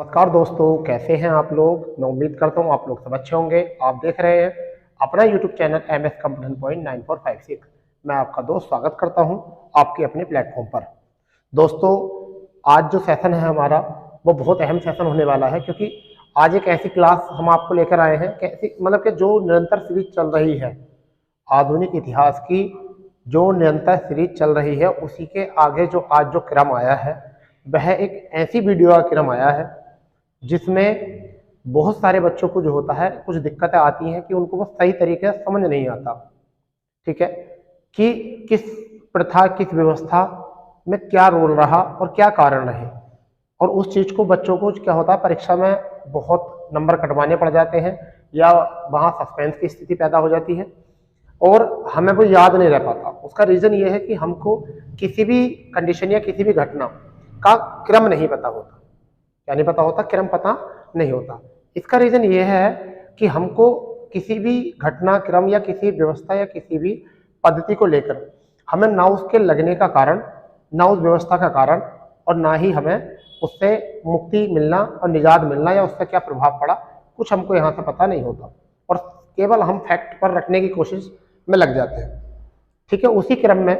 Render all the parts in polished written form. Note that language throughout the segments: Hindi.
नमस्कार दोस्तों, कैसे हैं आप लोग। मैं उम्मीद करता हूं आप लोग सब अच्छे होंगे। आप देख रहे हैं अपना YouTube channel MS computer point 9456। मैं आपका दोस्त स्वागत करता हूं आपके अपने प्लेटफॉर्म पर। दोस्तों, आज जो सेशन है हमारा वो बहुत अहम सेशन होने वाला है, क्योंकि आज एक ऐसी क्लास हम आपको लेकर आए हैं कैसी मतलब कि जो निरंतर सीरीज चल रही है, आधुनिक इतिहास की जो निरंतर सीरीज चल रही है, उसी के आगे जो आज जो क्रम आया है वह एक ऐसी वीडियो का क्रम आया है जिसमें बहुत सारे बच्चों को जो होता है कुछ दिक्कतें आती हैं कि उनको वो सही तरीके से समझ नहीं आता। ठीक है, कि किस प्रथा किस व्यवस्था में क्या रोल रहा और क्या कारण रहे, और उस चीज को बच्चों को क्या होता है परीक्षा में बहुत नंबर कटवाने पड़ जाते हैं या वहाँ सस्पेंस की स्थिति पैदा हो जाती है और हमें वो याद नहीं रह पाता। उसका रीजन ये है कि हमको किसी भी कंडीशन या किसी भी घटना का क्रम नहीं पता होता। क्या नहीं पता होता? क्रम पता नहीं होता। इसका रीजन ये है कि हमको किसी भी घटना क्रम या किसी व्यवस्था या किसी भी पद्धति को लेकर हमें ना उसके लगने का कारण, ना उस व्यवस्था का कारण, और ना ही हमें उससे मुक्ति मिलना और निजात मिलना या उसका क्या प्रभाव पड़ा, कुछ हमको यहाँ से पता नहीं होता और केवल हम फैक्ट पर रखने की कोशिश में लग जाते हैं। ठीक है, उसी क्रम में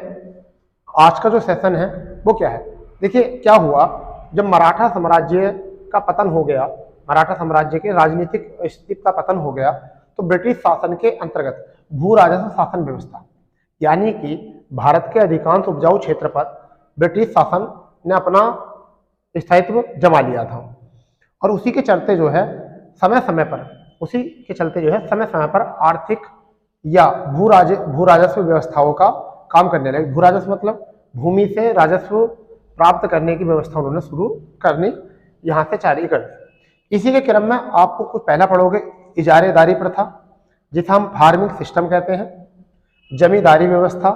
आज का जो सेशन है वो क्या है, देखिए क्या हुआ जब मराठा साम्राज्य का पतन हो गया, मराठा साम्राज्य के राजनीतिक स्थिति का पतन हो गया, तो ब्रिटिश शासन के अंतर्गत भू राजस्व शासन व्यवस्था, यानी कि भारत के अधिकांश उपजाऊ क्षेत्र पर ब्रिटिश शासन ने अपना स्थायित्व जमा लिया था। और उसी के चलते जो है समय समय पर आर्थिक या भू राजस्व व्यवस्थाओं का काम करने लगे। भू राजस्व मतलब भूमि से राजस्व प्राप्त करने की व्यवस्था उन्होंने शुरू करनी यहाँ से जारी कर दी। इसी के क्रम में आपको कुछ पहला पढ़ोगे इजारेदारी प्रथा, जिसे हम फार्मिंग सिस्टम कहते हैं, जमींदारी व्यवस्था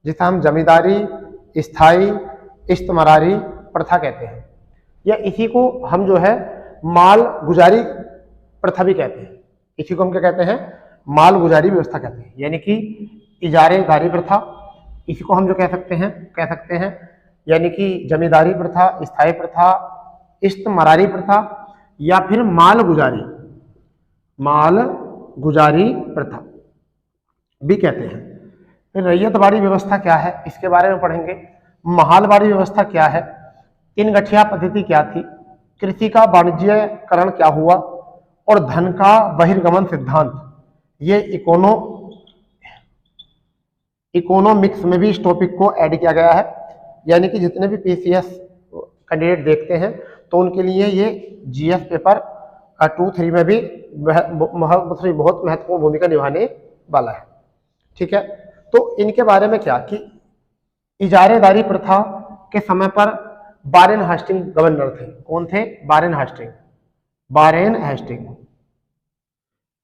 जिसे हम जमींदारी स्थायी इस्तेमारी प्रथा कहते हैं, या इसी को हम जो है माल गुजारी प्रथा भी कहते हैं। इसी को हम क्या कहते हैं? माल गुजारी व्यवस्था कहते हैं, यानी कि इजारेदारी प्रथा, इसी को हम जो कह सकते हैं यानी कि जमींदारी प्रथा, स्थायी प्रथा, इस्तेमारी प्रथा, या फिर माल गुजारी प्रथा भी कहते हैं। फिर रैयतवाड़ी व्यवस्था क्या है, इसके बारे में पढ़ेंगे। महालवाड़ी व्यवस्था क्या है, तीन गठिया पद्धति क्या थी, कृषि का वाणिज्यकरण क्या हुआ, और धन का बहिर्गमन सिद्धांत, ये इकोनॉमिक्स में भी इस टॉपिक को ऐड किया गया है। यानी कि जितने भी पीसीएस कैंडिडेट देखते हैं तो उनके लिए ये जीएस पेपर 2-3 में भी बहुत महत्वपूर्ण भूमिका निभाने वाला है। ठीक है, तो इनके बारे में क्या कि इजारेदारी प्रथा के समय पर वारेन हेस्टिंग गवर्नर थे। कौन थे? वारेन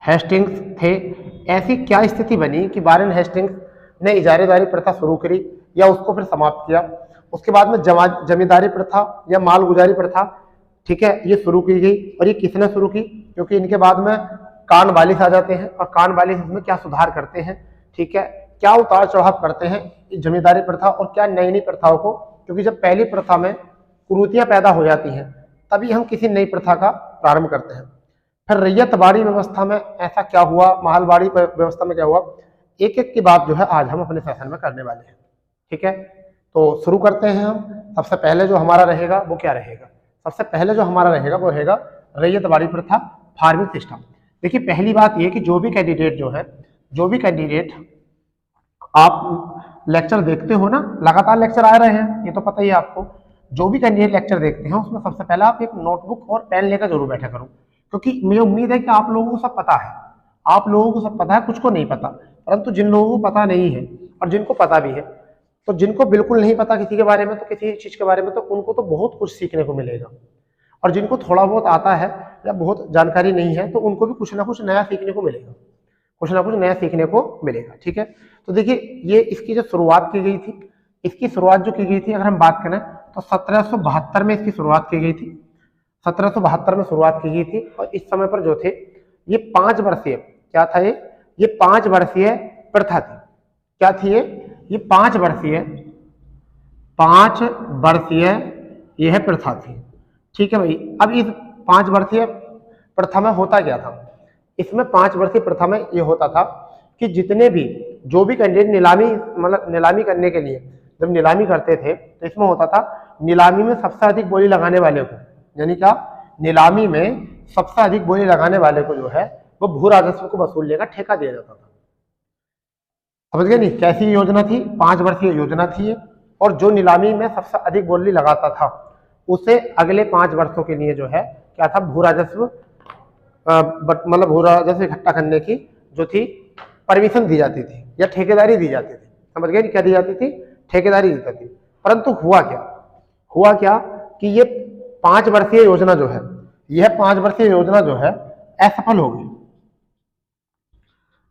हेस्टिंग्स थे। ऐसी क्या स्थिति बनी कि वारेन हेस्टिंग्स ने इजारेदारी प्रथा शुरू करी या उसको फिर समाप्त किया। उसके बाद में जमींदारी प्रथा या माल गुजारी प्रथा, ठीक है, ये शुरू की गई। और ये किसने शुरू की? क्योंकि इनके बाद में कानवालिस आ जाते हैं और कानवालिस इसमें क्या सुधार करते हैं, ठीक है, क्या उतार चढ़ाव करते हैं जमींदारी प्रथा और क्या नई नई प्रथाओं को, क्योंकि जब पहली प्रथा में कुरीतियां पैदा हो जाती हैं तभी हम किसी नई प्रथा का प्रारंभ करते हैं। फिर रैयतवाड़ी व्यवस्था में ऐसा क्या हुआ, महलवाड़ी व्यवस्था में क्या हुआ, एक एक की बात जो है आज हम अपने सेशन में करने वाले हैं। ठीक है, तो शुरू करते हैं हम। सबसे पहले जो हमारा रहेगा वो क्या रहेगा? सबसे पहले जो हमारा रहेगा वो रहेगा रैयतवाड़ी प्रथा, फार्मिंग सिस्टम। देखिए पहली बात ये कि जो भी कैंडिडेट आप लेक्चर देखते हो ना, लगातार लेक्चर आ रहे हैं, ये तो पता ही है आपको। जो भी कैंडिडेट लेक्चर देखते हैं उसमें सबसे पहले आप एक नोटबुक और पेन लेकर जरूर बैठा करो, क्योंकि मुझे उम्मीद है कि आप लोगों को सब पता है। कुछ को नहीं पता, परंतु जिन लोगों को पता नहीं है और जिनको पता भी है, तो जिनको बिल्कुल नहीं पता किसी के बारे में, तो किसी चीज के बारे में, तो उनको तो बहुत कुछ सीखने को मिलेगा। और जिनको थोड़ा बहुत आता है या बहुत जानकारी नहीं है तो उनको भी कुछ ना कुछ नया सीखने को मिलेगा। ठीक है, तो देखिए ये इसकी जो शुरुआत की गई थी, अगर हम बात करें तो 1772 में इसकी शुरुआत की गई थी। 1772 में शुरुआत की गई थी और इस समय पर जो थे ये 5 वर्षीय क्या था, ये 5 वर्षीय प्रथा थी। क्या थी ये 5 वर्षीय यह प्रथा थी। ठीक है भाई। अब इस 5 वर्षीय प्रथा में होता क्या था, इसमें 5 वर्षीय प्रथा में ये होता था कि जितने भी जो भी कैंडिडेट नीलामी मतलब नीलामी करने के लिए जब नीलामी करते थे तो इसमें होता था नीलामी में सबसे अधिक बोली लगाने वाले को, यानी क्या, नीलामी में सबसे अधिक बोली लगाने वाले को जो है वो भू राजस्व को वसूलने का ठेका दिया जाता था। समझ गए नहीं, कैसी योजना थी, 5 वर्षीय योजना थी ये, और जो नीलामी में सबसे अधिक बोली लगाता था उसे अगले 5 वर्षों के लिए जो है क्या था, भू राजस्व मतलब भू राजस्व इकट्ठा करने की जो थी परमिशन दी जाती थी या ठेकेदारी दी जाती थी। समझ गए, क्या दी जाती थी, ठेकेदारी दी जाती थी। परंतु हुआ क्या कि ये 5 वर्षीय योजना जो है, यह 5 वर्षीय योजना जो है असफल हो गई।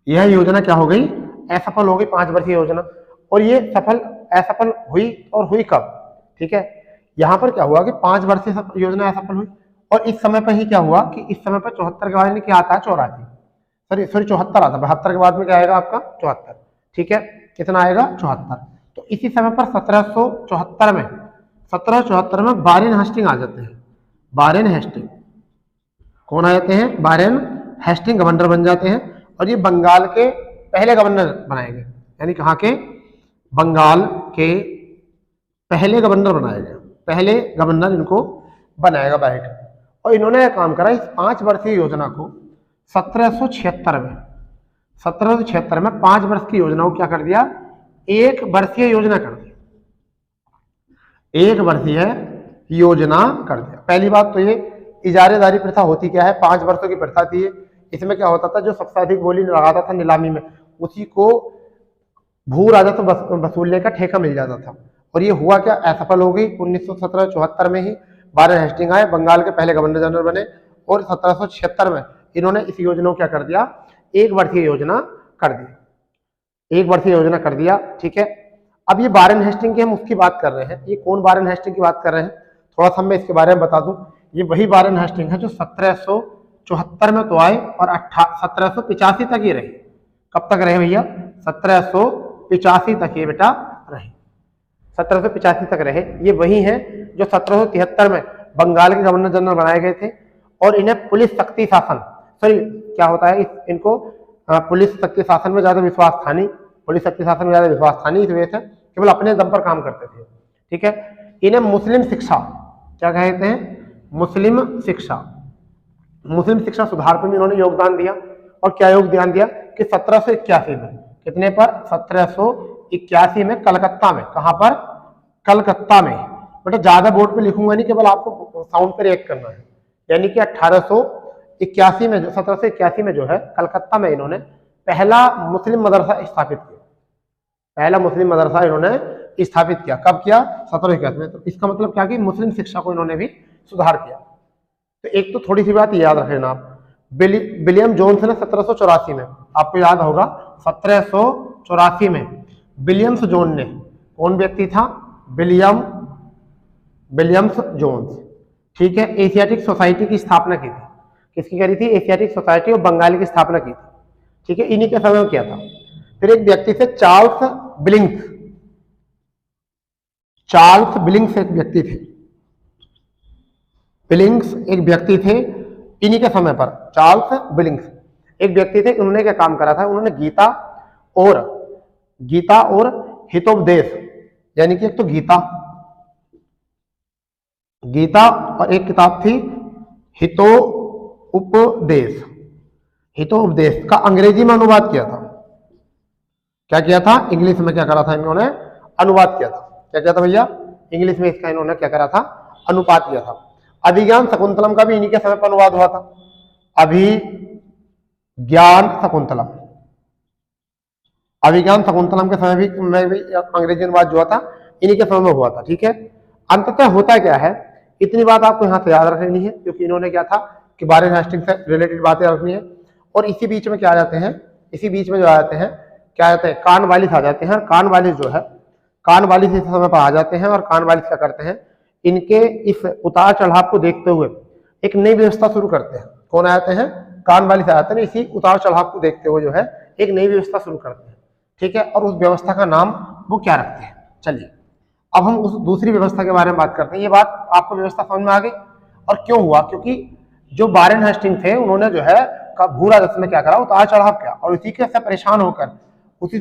यह योजना क्या हो गई, असफल हो गई 5 वर्षीय योजना। और ये असफल हुई, और हुई कब, ठीक है, यहां पर क्या हुआ कि 5 वर्षीय योजना असफल हुई, और इस समय पर ही क्या हुआ कि इस समय पर 74 के बाद में क्या आता है, 84, सॉरी 74 आता है, 72 के बाद में क्या आएगा आपका 74, ठीक है, कितना आएगा 74। तो इसी समय पर 1774 में वारेन हेस्टिंग आ जाते हैं। वारेन हेस्टिंग कौन आ जाते हैं, वारेन हेस्टिंग गवर्नर बन जाते हैं, और ये बंगाल के पहले गवर्नर बनाए गए, यानी कहाँ के, बंगाल के पहले गवर्नर बनाए गए, पहले गवर्नर इनको बनाएगा बैठ। और इन्होंने यह काम करा, इस 5 वर्षीय योजना को 1776 में 5 वर्ष की योजना को क्या कर दिया, 1 वर्षीय योजना कर दिया, 1 वर्षीय योजना कर दिया। पहली बात तो ये इजारेदारी प्रथा होती क्या है, 5 वर्षों की प्रथा थी। इसमें क्या होता था, जो सबसे अधिक बोली लगाता था नीलामी में उसी को भू राजस्व वसूलने का ठेका मिल जाता था। और ये हुआ क्या, असफल हो गई। 1974 में ही वारेन हेस्टिंग आए, बंगाल के पहले गवर्नर जनरल बने, और 1776 में इन्होंने इस योजना को क्या कर दिया, 1 वर्षीय योजना कर दी, 1 वर्षीय योजना कर दिया, ठीक है। अब ये वारेन हेस्टिंग की हम उसकी बात कर रहे हैं, ये कौन वारेन हेस्टिंग की बात कर रहे हैं, थोड़ा सा मैं इसके बारे में बता दूं। ये वही वारेन हेस्टिंग है जो 1774 में तो आए और 1785 तक ये रहे। कब तक रहे भैया, 1785 तक ये बेटा रहे, 1785 तक रहे। ये वही हैं जो 1773 में बंगाल के गवर्नर जनरल बनाए गए थे, और इन्हें पुलिस शक्ति शासन, सॉरी क्या होता है, इनको पुलिस शक्ति शासन में ज्यादा विश्वास था नहीं, पुलिस शक्ति शासन में ज्यादा विश्वास था नहीं, इस वजह से केवल अपने दम पर काम करते थे, ठीक है। इन्हें मुस्लिम शिक्षा क्या कहते हैं, मुस्लिम शिक्षा सुधार पर भी इन्होंने योगदान दिया। और क्या योगदान दिया कि 1781 में, कितने पर, 1781 में कलकत्ता में, कहां पर, कलकत्ता में, बेटा ज्यादा बोर्ड पे लिखूंगा नहीं, केवल आपको साउंड पे रिएक्ट करना है। यानी कि 1881 में, 1781 में जो है कलकत्ता में इन्होंने पहला मुस्लिम मदरसा स्थापित किया, पहला मुस्लिम मदरसा इन्होंने स्थापित किया। कब किया, 1781 में। तो इसका मतलब क्या कि मुस्लिम शिक्षा को इन्होंने भी सुधार किया। तो एक तो थोड़ी सी बात याद रखना आप, विलियम जोन्स ने 1784 में, आपको याद होगा 1784 में विलियम्स जोन ने, कौन व्यक्ति था, विलियम्स जोन्स, ठीक है, एशियाटिक सोसाइटी की स्थापना की थी। किसकी करी थी, एशियाटिक सोसाइटी ऑफ बंगाली की स्थापना की थी, ठीक है, इन्हीं के समय में किया था। फिर एक व्यक्ति थे चार्ल्स बिलिंग्स एक व्यक्ति थे, बिलिंग्स एक व्यक्ति थे, इन्हीं के समय पर चार्ल्स बिलिंग्स एक व्यक्ति थे। उन्होंने क्या काम करा था, उन्होंने गीता और हितोपदेश, यानी कि एक तो गीता और एक किताब थी हितोपदेश का अंग्रेजी में अनुवाद किया था। क्या किया था, इंग्लिश में क्या करा था इन्होंने, अनुवाद किया था। क्या किया था भैया, इंग्लिश में इसका इन्होंने क्या करा था, अनुवाद किया था। अभिज्ञान शकुंतलम का भी इन्हीं के समय पर अनुवाद हुआ था, अभिज्ञान शकुंतलम के समय में भी अंग्रेजी अनुवाद जो था इन्हीं के समय में हुआ था, ठीक है। अंततः होता क्या है, इतनी बात आपको यहाँ से याद रखनी है, क्योंकि इन्होंने क्या था कि वारेन हेस्टिंग से रिलेटेड बातें रखनी है। और इसी बीच में क्या आ जाते हैं, इसी बीच में जो आ जाते हैं, क्या आते हैं, कानवालिस आ जाते हैं। कानवालिस जो है, कानवालिस इस समय पर आ जाते हैं, और कानवालिस क्या करते हैं, इनके इस उतार चढ़ाव को देखते हुए एक नई व्यवस्था शुरू करते हैं। कौन आते हैं, कानवालिस आते हैं, इसी उतार चढ़ाव को देखते हुए जो है एक नई व्यवस्था शुरू करते हैं, ठीक है। और उस व्यवस्था का नाम वो क्या रखते हैं, चलिए अब हम उस दूसरी व्यवस्था के बारे में बात करते हैं। ये बात आपको व्यवस्था समझ में आ गई। और क्यों हुआ? क्योंकि जो वारेन हेस्टिंग थे उन्होंने जो है भू राजस्व में क्या करा, उतार चढ़ाव किया, और उसी से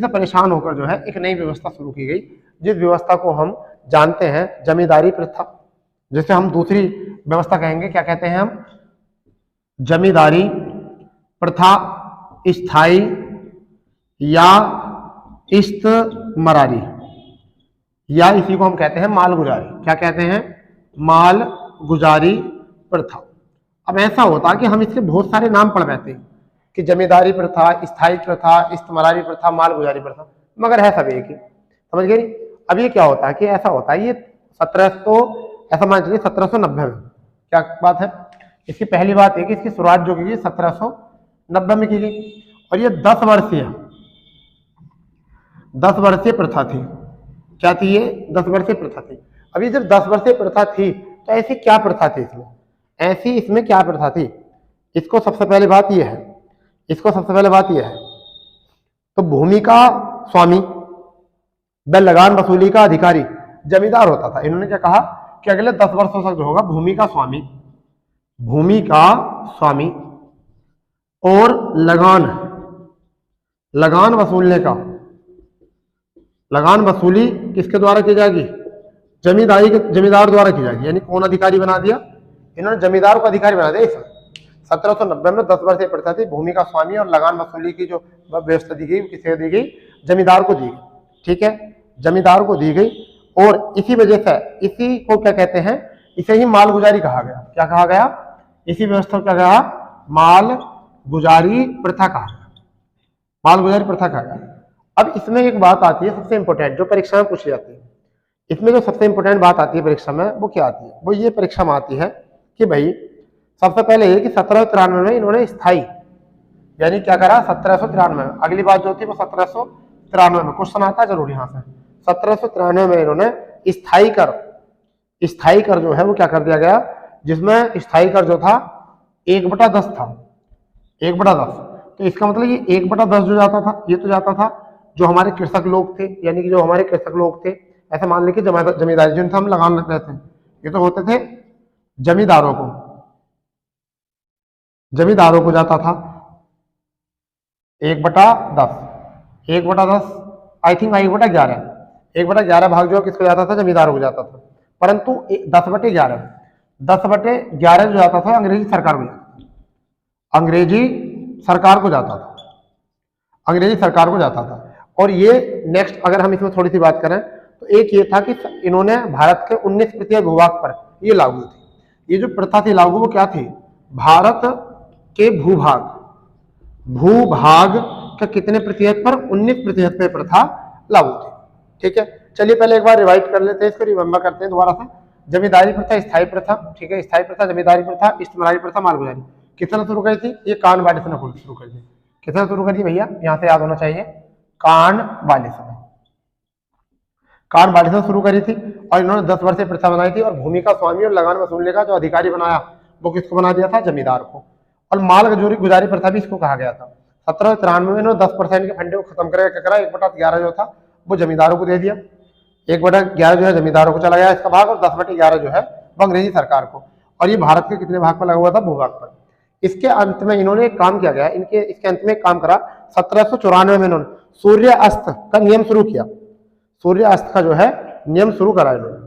परेशान होकर जो है एक नई व्यवस्था शुरू की गई, जिस व्यवस्था को हम जानते हैं जमींदारी प्रथा, जिसे हम दूसरी व्यवस्था कहेंगे, क्या कहते हैं हम? जमींदारी प्रथा, स्थायी या इस्तमरारी, या इसी को हम कहते हैं मालगुजारी। क्या कहते हैं? मालगुजारी प्रथा। अब ऐसा होता कि हम इसके बहुत सारे नाम पढ़ बैठते हैं कि जमींदारी प्रथा, स्थायी प्रथा, इस्तमरारी प्रथा, मालगुजारी प्रथा, मगर है सब एक ही। समझ गए? अब ये क्या होता है कि ऐसा होता है, ये 1700 ऐसा मान लीजिए 1790 में, क्या बात है, इसकी पहली बात है कि इसकी शुरुआत जो की गई 1790 में की गई, और ये 10 वर्षीय प्रथा थी। क्या थी ये? 10 वर्षीय प्रथा थी। अभी जब 10 वर्षीय प्रथा थी तो ऐसी क्या प्रथा थी इसमें क्या प्रथा थी? इसको सबसे पहले बात यह है, तो भूमि का स्वामी व लगान वसूली का अधिकारी जमींदार होता था। इन्होंने क्या कहा कि अगले 10 वर्षों तक जो होगा भूमि का स्वामी और लगान वसूली किसके द्वारा की जाएगी? जमींदार द्वारा की जाएगी। यानी कौन अधिकारी बना दिया? इन्होंने जमींदार को अधिकारी बना दिया। 1790 में 10 वर्षीय प्रथा थी, भूमि का स्वामी और लगान वसूली की जो व्यवस्था दी गई किसे दी गई? जमींदार को दी गई। ठीक है, जमींदार को दी गई, और इसी वजह से इसी को क्या कहते हैं? इसे ही मालगुजारी कहा गया। क्या कहा गया? इसी व्यवस्था को क्या कहा? मालगुजारी प्रथा कहा गया। अब इसमें एक बात आती है सबसे इंपॉर्टेंट, जो परीक्षा में पूछी जाती है। इसमें जो सबसे इंपॉर्टेंट बात आती है परीक्षा में, वो क्या आती है? वो ये परीक्षा में आती है कि भाई सबसे पहले ये कि 1793 में इन्होंने स्थायी, यानी क्या करा? 1793 में। अगली बात जो थी वो 1793 में, क्वेश्चन आता है जरूर यहाँ से। 1793 में इन्होंने स्थायी कर जो है वो क्या कर दिया गया, जिसमें स्थायी कर जो था 1/10 था। 1/10, तो इसका मतलब ये 1/10 जो जाता था, ये तो जाता था जो हमारे कृषक लोग थे, यानी कि जो हमारे कृषक लोग थे, ऐसा मान लीजिए जमींदारी जिनसे हम लगान रख रहे थे, ये तो होते थे जमींदारों को जाता था 1/10। 1/10 आई थिंक 1/11, 1/11 भाग जो किसको जाता था? जमींदारों को जाता था। परंतु 10/11 जो जाता था अंग्रेजी सरकार को जाता था। और ये नेक्स्ट अगर हम इसमें थोड़ी सी बात करें तो एक ये था कि इन्होंने भारत के 19% भूभाग पर ये लागू थी। ये जो प्रथा थी लागू, वो क्या थी? भारत के भूभाग का कितने प्रतिशत पर? 19% पे प्रथा लागू थी। ठीक है, चलिए पहले एक बार रिवाइज कर लेते हैं, इसको रिमेम्बर करते हैं दोबारा से। जमींदारी प्रथा, स्थायी प्रथा, ठीक है, स्थायी प्रथा, जमींदारी प्रथा, इस्तेमारी प्रथा, मालगुजारी कितना शुरू करी थी? ये कान वाले समय शुरू करी थी। कितना शुरू करी भैया? यहाँ से याद होना चाहिए, कान वाले समय शुरू करी थी, और इन्होंने 10 वर्षीय प्रथा बनाई थी, और भूमि का स्वामी और लगान वसूलने का जो अधिकारी बनाया वो किसको बना दिया था? जमींदार को। और मालगुजारी प्रथा भी इसको कहा गया था। 1793 में इन्होंने 10% के फंडे को खत्म करके क्या करा? 1/11 जो था वो जमींदारों को दे दिया। 1/11 जो है जमींदारों को चला गया इसका भाग, और 10/11 जो है वो अंग्रेजी सरकार को। और ये भारत के कितने भाग पर लगा हुआ था? भूभाग पर। इसके अंत में इन्होंने एक काम किया गया, इसके अंत में एक काम करा। 1794 में इन्होंने सूर्य अस्त का नियम शुरू किया। सूर्य अस्त का जो है नियम शुरू करा इन्होंने।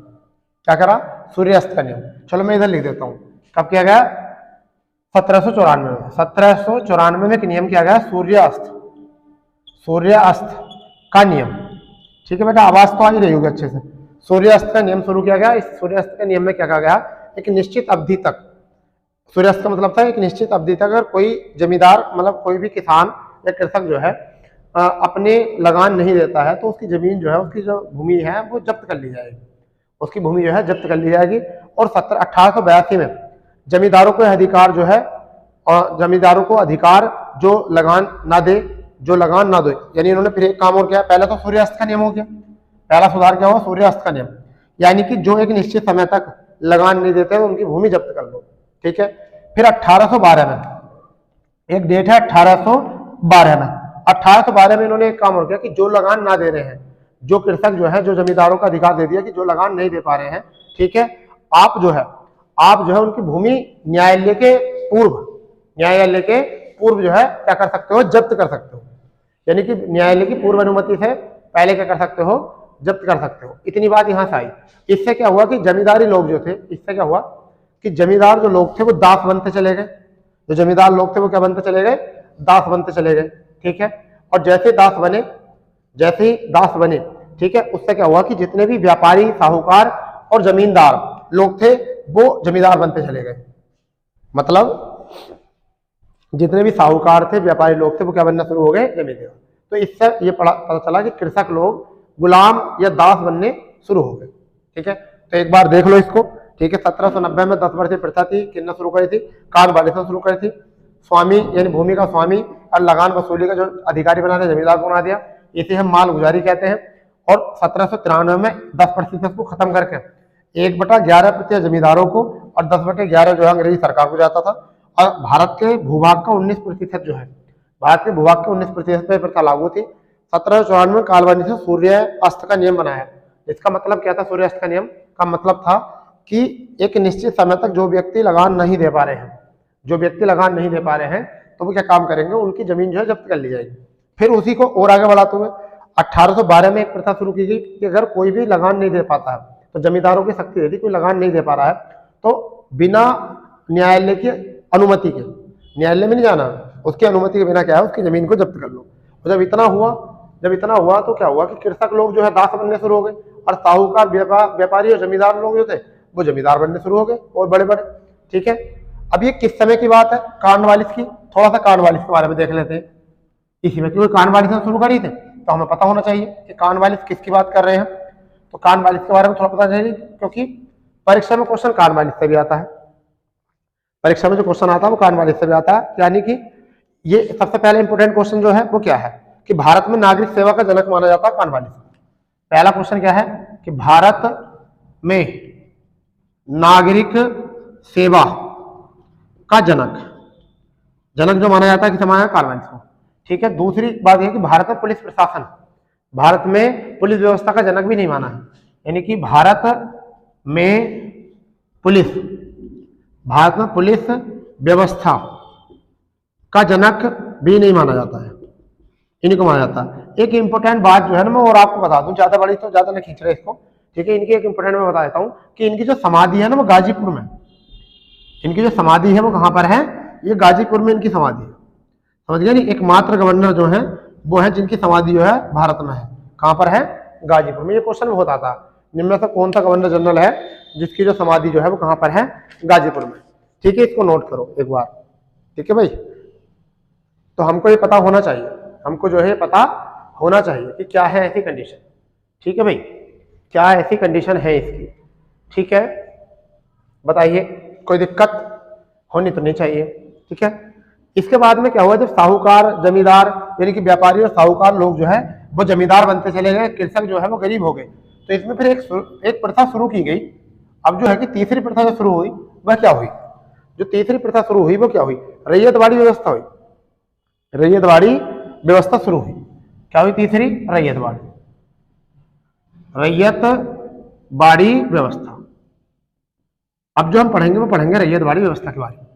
क्या करा? सूर्य अस्त का नियम। चलो मैं इधर लिख देता हूं, कब किया गया? 1794 में। 1794 में एक नियम किया गया, सूर्य अस्त का नियम। ठीक है बेटा, आवाज तो आ ही रही होगी अच्छे से। सूर्य अस्त का नियम शुरू किया गया। इस सूर्य अस्त के नियम में क्या कहा गया? एक निश्चित अवधि तक, सूर्य अस्त का मतलब था एक निश्चित अवधि तक अगर कोई जमींदार मतलब कोई भी किसान या कृषक जो है अपने लगान नहीं देता है तो उसकी जमीन जो है, उसकी जो भूमि है वो जब्त कर ली जाएगी। उसकी भूमि जो है जब्त कर ली जाएगी। और 1882 में जमींदारों को अधिकार जो है, और जमींदारों को अधिकार जो लगान ना दे, यानी इन्होंने फिर एक काम और किया। पहले तो सूर्य अस्त का नियम हो गया, पहला सुधार क्या हुआ? सूर्य अस्त का नियम, यानी कि जो एक निश्चित समय तक लगान नहीं देते उनकी भूमि जब्त कर लो। ठीक है, फिर 1812 में एक डेट है, 1812 में इन्होंने एक काम और किया कि जो लगान ना दे रहे हैं, जो कृषक जो है, जो जमींदारों का अधिकार दे दिया कि जो लगान नहीं दे पा रहे हैं, ठीक है, आप जो है आप जो है उनकी भूमि न्यायालय के पूर्व जो है क्या कर सकते हो, जब्त कर सकते हो। यानी कि न्यायालय की पूर्व अनुमति से पहले क्या कर सकते हो, जब्त कर सकते हो। इतनी बात यहां से आई। इससे क्या हुआ कि जमींदारी लोग जो थे, इससे क्या हुआ कि जमींदार जो लोग थे वो दास बनते चले गए। जो जमींदार लोग थे वो क्या बनते चले गए, दास बनते चले गए। ठीक है, और जैसे ही दास बने, ठीक है, उससे क्या हुआ कि जितने भी व्यापारी, साहूकार और जमींदार लोग थे वो जमींदार बनते चले गए। मतलब जितने भी साहूकार थे, व्यापारी लोग थे, वो क्या बनना शुरू हो गए, जमींदार। तो इससे ये पता चला कि कृषक लोग गुलाम या दास बनने शुरू हो गए। ठीक है, तो एक बार देख लो इसको। ठीक है, 1790 में 10 वर्षीय प्रथा थी, किसने शुरू करी थी, कानवाली से शुरू करी थी। स्वामी यानी भूमि का स्वामी और लगान वसूली का जो अधिकारी बना दिया, जमींदार को बना दिया, इसे हम मालगुजारी कहते हैं। और 1793 में 10% को खत्म करके 1/11 जमींदारों को और 10/11 जो है अंग्रेजी सरकार को जाता था। और भारत के भूभाग का 19% जो है, भारत के भूभाग के 19% पे प्रथा लागू थी। 1794 में कालवानी से सूर्य अस्त का नियम बनाया। इसका मतलब क्या था, सूर्य अस्त का नियम का मतलब था कि एक निश्चित समय तक जो व्यक्ति लगान नहीं दे पा रहे हैं, तो वो क्या काम करेंगे, उनकी जमीन जो है जब्त कर ली जाएगी। फिर उसी को और आगे बढ़ाते हुए 1812 में एक प्रथा शुरू की गई कि अगर कोई भी लगान नहीं दे पाता है तो जमींदारों की सख्ती रहती, कोई लगान नहीं दे पा रहा है तो बिना न्यायालय की अनुमति के, न्यायालय में नहीं जाना, उसकी अनुमति के बिना क्या है, उसकी जमीन को जब्त कर लो। और जब इतना हुआ तो क्या हुआ कि कृषक लोग जो है दास बनने शुरू हो गए और साहूकार, व्यापारी और जमींदार लोग जो थे वो जमींदार बनने शुरू हो गए और बड़े बड़े। ठीक है, अब ये किस समय की बात है, कार्नवालिस की। थोड़ा सा कार्नवालिस के बारे में देख लेते हैं इसी में, क्योंकि कार्नवालिस ने शुरू करी थे तो हमें पता होना चाहिए कि कार्नवालिस किसकी बात कर रहे हैं। तो कार्नवालिस के बारे में थोड़ा पता चाहिए, क्योंकि परीक्षा में क्वेश्चन कार्नवालिस से भी आता है। परीक्षा में जो क्वेश्चन आता है वो कार्नवालिस से भी आता है। यानी कि ये सबसे पहले इंपोर्टेंट क्वेश्चन जो है वो क्या है कि भारत में नागरिक सेवा का जनक माना जाता है कार्नवालिस। पहला क्वेश्चन क्या है कि भारत में नागरिक सेवा का जनक जो माना जाता है किसे माना, कार्नवालिस को। ठीक है, दूसरी बात यह कि भारत में पुलिस प्रशासन, भारत में पुलिस व्यवस्था का जनक भी नहीं माना है। यानी कि भारत में पुलिस व्यवस्था का जनक भी नहीं माना जाता है, इन्हीं को माना जाता है। एक इंपॉर्टेंट बात जो है ना मैं और आपको बता दूं, ज्यादा बड़ी तो ज्यादा नहीं खींच रहे इसको। ठीक है, इनकी एक इंपॉर्टेंट मैं बता देता हूं कि इनकी जो समाधि है ना वो गाजीपुर में, इनकी जो समाधि है वो कहां पर है, ये गाजीपुर में इनकी समाधि है। समझ गए नहीं, एकमात्र गवर्नर जो है वो है जिनकी समाधि जो है भारत में है। कहां पर है, गाजीपुर में। ये क्वेश्चन बहुत आता है, निम्न से कौन सा गवर्नर जनरल है जिसकी जो समाधि जो है वो कहां पर है, गाजीपुर में। ठीक है, इसको नोट करो एक बार। ठीक है भाई, तो हमको ये पता होना चाहिए, हमको जो है पता होना चाहिए कि क्या है ऐसी कंडीशन। ठीक है भाई, क्या ऐसी कंडीशन है इसकी। ठीक है, बताइए, कोई दिक्कत होनी तो नहीं चाहिए। ठीक है, इसके बाद में क्या हुआ, जब साहूकार, जमींदार यानी कि व्यापारी और साहूकार लोग जो है वो जमींदार बनते चले गए, कृषक जो है वो गरीब हो गए, तो इसमें फिर एक प्रथा शुरू की गई। अब जो है कि तीसरी प्रथा जो शुरू हुई वह क्या हुई, जो तीसरी प्रथा शुरू हुई वो क्या हुई, रैयतवाड़ी व्यवस्था हुई। रैयतवाड़ी व्यवस्था शुरू हुई। क्या हुई तीसरी, रैयतवाड़ी व्यवस्था। अब जो हम पढ़ेंगे वो पढ़ेंगे रैयतवाड़ी व्यवस्था के बारे में,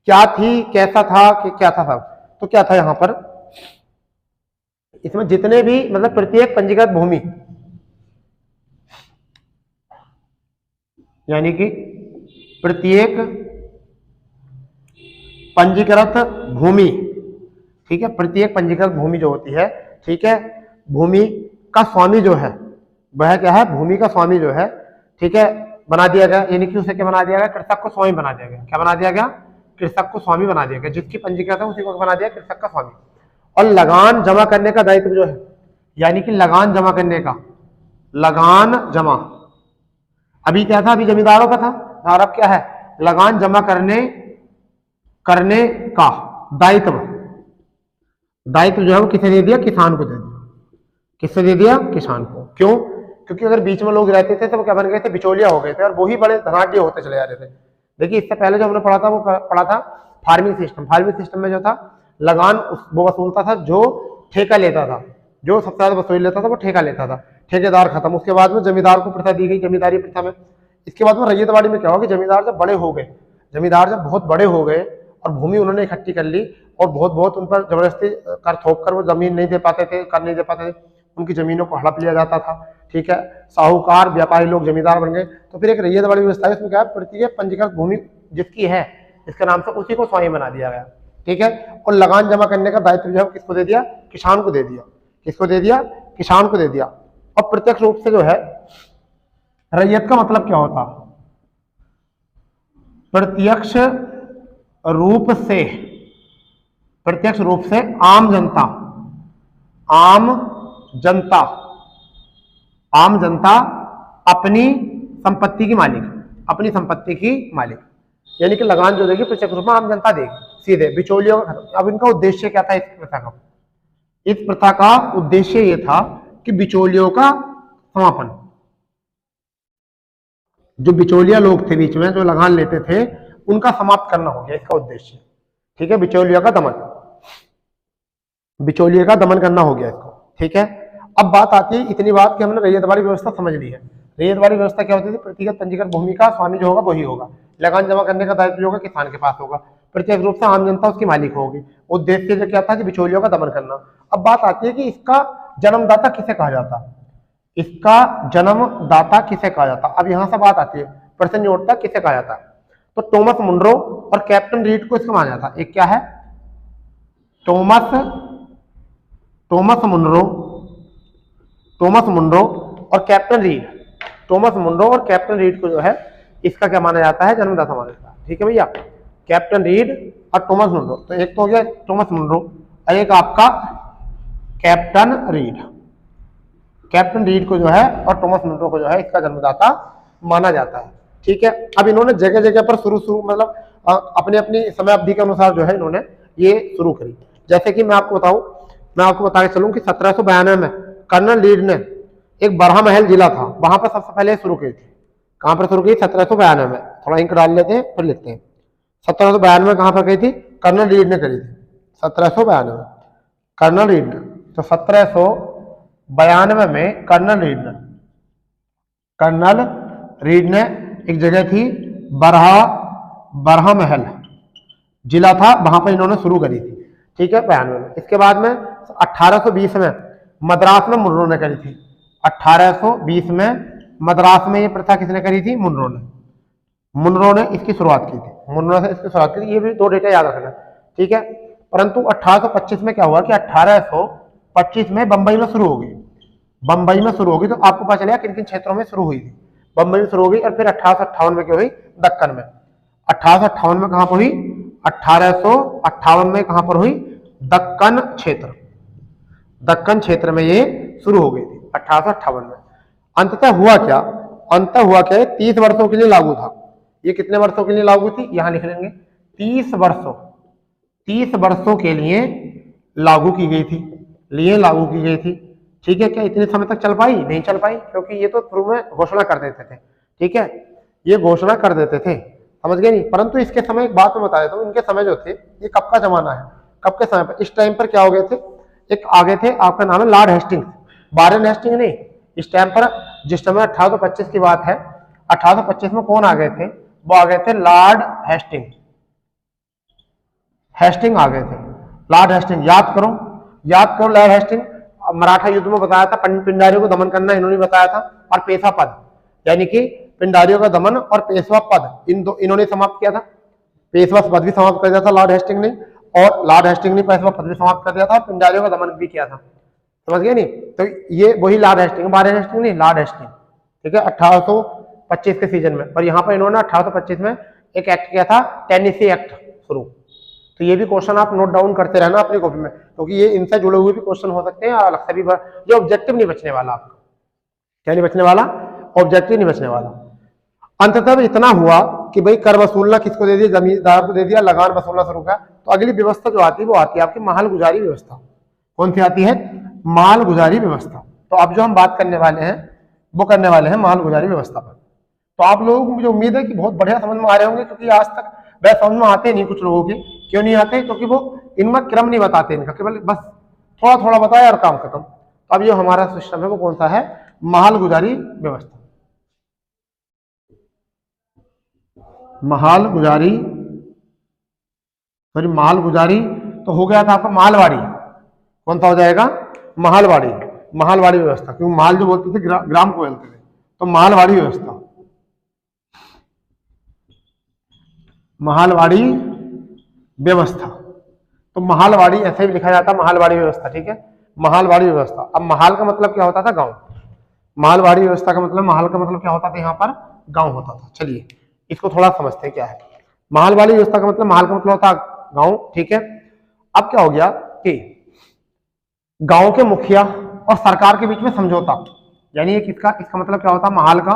क्या थी, कैसा था, कि क्या था सब। तो क्या था यहां पर, इसमें जितने भी मतलब प्रत्येक पंजीकृत भूमि, यानी कि प्रत्येक पंजीकृत भूमि, ठीक है, प्रत्येक पंजीकृत भूमि जो होती है, ठीक है, भूमि का स्वामी जो है वह क्या है, भूमि का स्वामी जो है, ठीक है, बना दिया गया। यानी कि उसे क्या बना दिया गया, कृषक को स्वामी बना दिया गया। क्या बना दिया गया, कृषक को स्वामी बना दिया गया। जिसकी पंजीकृत है उसी को बना दिया कृषक का स्वामी। और लगान जमा करने का दायित्व जो है, यानी कि लगान जमा करने का, लगान जमा अभी क्या था, अभी जमींदारों का था, और अब क्या है, लगान जमा करने का दायित्व जो है वो किसे दे दिया, किसान को दे दिया। किससे दे दिया, किसान को। क्यों, क्योंकि अगर बीच में लोग रहते थे तो वो क्या बन गए थे, बिचौलिया हो गए थे, और वही बड़े धनाढ्य होते चले जा रहे थे। देखिए, इससे पहले जो हमने पढ़ा था वो पढ़ा था फार्मिंग सिस्टम। फार्मिंग सिस्टम में जो था लगान वो वसूलता था जो ठेका लेता था, जो सबसे ज्यादा वसूल लेता था वो ठेका लेता था। ठेकेदार खत्म, उसके बाद में जमींदार को प्रथा दी गई, जमींदारी प्रथा में इसके बाद में रैयतवाड़ी में क्या हुआ कि जमींदार जब बड़े हो गए, जमींदार जब बहुत बड़े हो गए और भूमि उन्होंने इकट्ठी कर ली और बहुत बहुत उन पर जबरदस्ती कर थोप कर वो जमीन नहीं दे पाते थे, कर नहीं दे पाते थे, उनकी जमीनों को हड़प लिया जाता था। ठीक है, साहूकार व्यापारी लोग जमींदार बन गए, तो फिर एक रैयतवाड़ी व्यवस्था है, उसमें क्या है, प्रत्येक पंजीकृत भूमि जिसकी है इसके नाम से उसी को स्वामी बना दिया गया। ठीक है, और लगान जमा करने का दायित्व जो है किसको दे दिया, किसान को दे दिया। किसको दे दिया, किसान को दे दिया। और प्रत्यक्ष रूप से जो है रैयत का मतलब क्या होता, प्रत्यक्ष रूप से, प्रत्यक्ष रूप से आम जनता, आम जनता, आम जनता अपनी संपत्ति की मालिक, अपनी संपत्ति की मालिक, यानी कि लगान जो देगी प्रत्यक्ष रूप में आम जनता देगी सीधे, बिचौलियों का खत्म। अब इनका उद्देश्य क्या था इस प्रथा का, इस प्रथा का उद्देश्य ये था कि बिचौलियों का समापन, जो बिचौलिया लोग थे बीच में जो लगान लेते थे उनका समाप्त करना हो गया इसका उद्देश्य। ठीक है, बिचौलिया का दमन, बिचौलिया का दमन करना हो गया इसको। ठीक है, अब बात आती है इतनी बात कि हमने रैयतवाड़ी व्यवस्था समझ ली है। रैयतवाड़ी व्यवस्था क्या होती थी, व्यक्तिगत पंजीकृत भूमि का स्वामी जो होगा वही होगा, लगान जमा करने का दायित्व होगा किसान के पास होगा, प्रत्यक्ष रूप से आम जनता उसकी मालिक होगी। उद्देश्य जो क्या था कि बिचौलियों का दमन करना। अब बात आती है कि इसका जन्मदाता किसे कहा जाता, इसका जन्मदाता किसे कहा जाता। अब यहां से बात आती है, प्रश्न जो उठता है किसे कहा जाता है, तो टॉमस मुनरो और कैप्टन रीड को इसका माना जाता। एक क्या है, टॉमस मुनरो, टॉमस मुनरो और कैप्टन रीड, टॉमस मुनरो और कैप्टन रीड को जो है इसका क्या माना जाता है, जन्मदाता माना जाता है। ठीक है भैया, कैप्टन रीड और टॉमस मुनरो, तो एक तो हो गया टॉमस मुनरो, एक आपका कैप्टन रीड। कैप्टन रीड को जो है और टॉमस मुनरो को जो है इसका जन्मदाता माना जाता है। ठीक है, अब इन्होंने जगह जगह पर शुरू मतलब अपने अपनी समय अवधि के अनुसार जो है इन्होंने ये शुरू करी। जैसे कि मैं आपको बताऊं, मैं आपको बता के चलूं कि 1792 में कर्नल रीड ने एक बरहा महल जिला था वहां पर सबसे पहले शुरू की थी। कहां पर शुरू की, 1792 में, थोड़ा इंक डाल लेते हैं फिर लिखते हैं। 1792 में कहां पर गई थी, कर्नल रीड ने करी थी 1792 में, कर्नल रीड ने। तो 1792 में कर्नल रीड ने एक जगह थी बरहा महल जिला था, वहां पर इन्होंने शुरू करी थी। ठीक है, 92 में। इसके बाद में 1820 में मद्रास में मुनरो ने करी थी। 1820 में मद्रास में ये प्रथा किसने करी थी, मुनरो ने इसकी शुरुआत की थी, मुनरो ने इसकी शुरुआत की थी। ये भी दो डेटा याद रखना। ठीक है, परंतु 1825 में क्या हुआ कि 1825 में बंबई में शुरू होगी, बंबई में शुरू होगी। तो आपको पता चलेगा किन किन क्षेत्रों में शुरू हुई थी, बंबई में शुरू होगी। और फिर 1858 में क्या हुई, दक्कन में। 1858 में कहां पर हुई, 1858 में कहां पर हुई, दक्कन क्षेत्र, दक्कन क्षेत्र में ये शुरू हो गई थी 1858 में। अंततः हुआ क्या, अंततः हुआ क्या, 30 वर्षों के लिए लागू था। ये कितने वर्षों के लिए लागू थी, यहां लिख लेंगे 30 वर्षों, 30 वर्षों के लिए लागू की गई थी, लागू की गई थी। ठीक है, क्या इतने समय तक चल पाई, नहीं चल पाई, क्योंकि ये तो शुरू में घोषणा कर देते थे। ठीक है, ये घोषणा कर देते थे, समझ गए नहीं। परंतु इसके समय एक बात मैं बता देता हूँ, इनके समय जो थे ये कब का जमाना है, कब के समय पर, इस टाइम पर क्या हो गए थे, एक आगे थे, आपका नाम है लॉर्ड हेस्टिंग्स, वारेन हेस्टिंग्स नहीं। इस टाइम पर, जिस समय 1825 की बात है, 1825 में कौन आ गए थे, वो आ गए थे लॉर्ड हेस्टिंग, हेस्टिंग आ गए थे, लॉर्ड हेस्टिंग। याद करो लॉर्ड हेस्टिंग, मराठा युद्ध में बताया था, पिंडारियों को दमन करना इन्होंने बताया था, और पेशवा पद, यानी कि पिंडारियों का दमन और पेशवा पद इन्होंने समाप्त किया था। पेशवा पद भी समाप्त कर दिया था लॉर्ड हेस्टिंग ने, और लॉर्ड हेस्टिंग ने पेशवा पद भी समाप्त कर दिया था, और पिंडारियों का दमन भी किया था, समझ गए नहीं। तो ये वही लॉर्ड हेस्टिंग, वारेन हेस्टिंग नहीं, लॉर्ड हेस्टिंग। ठीक है, 1825 के सीजन में। और यहाँ पर इन्होंने 1825 में एक एक्ट किया था, टेनेसी एक्ट शुरू। तो ये भी क्वेश्चन आप नोट डाउन करते रहना अपनी कॉपी में, क्योंकि ये इनसे जुड़े हुए भी क्वेश्चन हो सकते हैं, अलग से भी जो ऑब्जेक्टिव नहीं बचने वाला आपका। क्या नहीं बचने वाला, ऑब्जेक्टिव नहीं बचने वाला। अंततः इतना हुआ कि भाई कर वसूलना किसको दे दिया, जमींदार को दे दिया, लगान वसूलना शुरू किया। तो अगली व्यवस्था जो आती है वो आती है आपकी मालगुजारी व्यवस्था। कौन सी आती है, मालगुजारी व्यवस्था। तो अब जो हम बात करने वाले हैं वो करने वाले हैं मालगुजारी व्यवस्था पर। तो आप लोगों को मुझे उम्मीद है कि बहुत बढ़िया समझ में आ रहे होंगे, क्योंकि आज तक वह समझ में आते नहीं कुछ लोगों की। क्यों नहीं आते, क्योंकि वो इनमें क्रम नहीं बताते इनका, केवल बस थोड़ा थोड़ा बताया और काम खत्म। तो अब जो हमारा सिस्टम है वो कौन सा है, मालगुजारी व्यवस्था। महालगुजारी, सॉरी मालगुजारी तो हो गया था आपका मालवाड़ी। कौन सा हो जाएगा? मालवाड़ी, मालवाड़ी व्यवस्था, क्योंकि माल जो बोलते थे ग्राम को बोलते थे, तो मालवाड़ी व्यवस्था, मालवाड़ी व्यवस्था। तो मालवाड़ी ऐसे भी लिखा जाता है, मालवाड़ी व्यवस्था, ठीक है, मालवाड़ी व्यवस्था। अब महाल का मतलब क्या होता था? गांव। मालवाड़ी व्यवस्था का मतलब, महाल का मतलब क्या होता था? यहाँ पर गांव होता था। चलिए इसको थोड़ा समझते हैं क्या है मालवाड़ी व्यवस्था का मतलब। महाल का मतलब होता है गांव, ठीक है। अब क्या हो गया कि गांव के मुखिया और सरकार के बीच में समझौता, यानी ये किसका, इसका मतलब क्या होता है? महाल का।